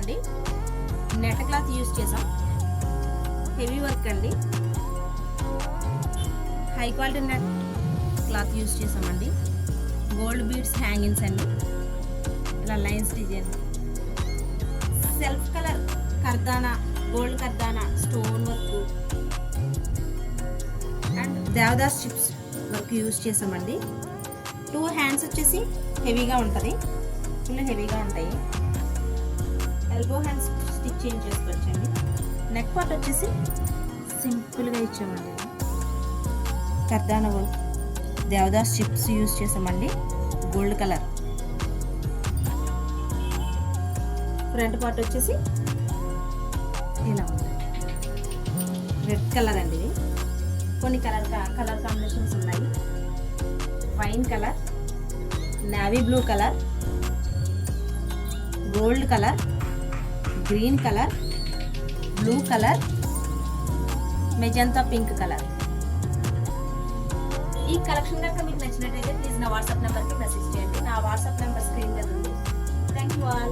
అండి. Net cloth use చేసాం. Heavy work అండి. High quality net cloth use చేసామండి. గోల్డ్ బీడ్స్ హ్యాంగింగ్స్ అండి. ఇలా లైన్స్ డిజైన్, సెల్ఫ్ కలర్ కర్దానా, గోల్డ్ కర్దానా, stone work and Devdas chips work use చేసామండి. 2 హ్యాండ్స్ వచ్చేసి హెవీగా ఉంటుంది, ఫుల్ హెవీగా ఉంటాయి. ఎల్బో హ్యాండ్స్ స్టిచ్ చేంజ్ చేసుకోవచ్చండి. నెక్ పార్ట్ వచ్చేసి సింపుల్గా ఇచ్చామండి. కర్దానా వర్క్, దేవదాస్ చిప్స్ యూస్ చేసామండి. Gold colour. ఫ్రంట్ పార్ట్ వచ్చేసి ఇలా ఉంటుంది. రెడ్ కలర్ అండి. ఇది కొన్ని కలర్ కాంబినేషన్స్ ఉన్నాయి. Wine colour, navy blue colour, gold colour, green colour, blue colour, magenta pink colour. ఈ కలెక్షన్ కనుక మీకు నచ్చినట్టయితే ప్లీజ్ నా వాట్సాప్ నెంబర్కి మెసేజ్ చేయండి. నా వాట్సాప్ నెంబర్ స్క్రీన్ మీద ఉంది. Thank you all.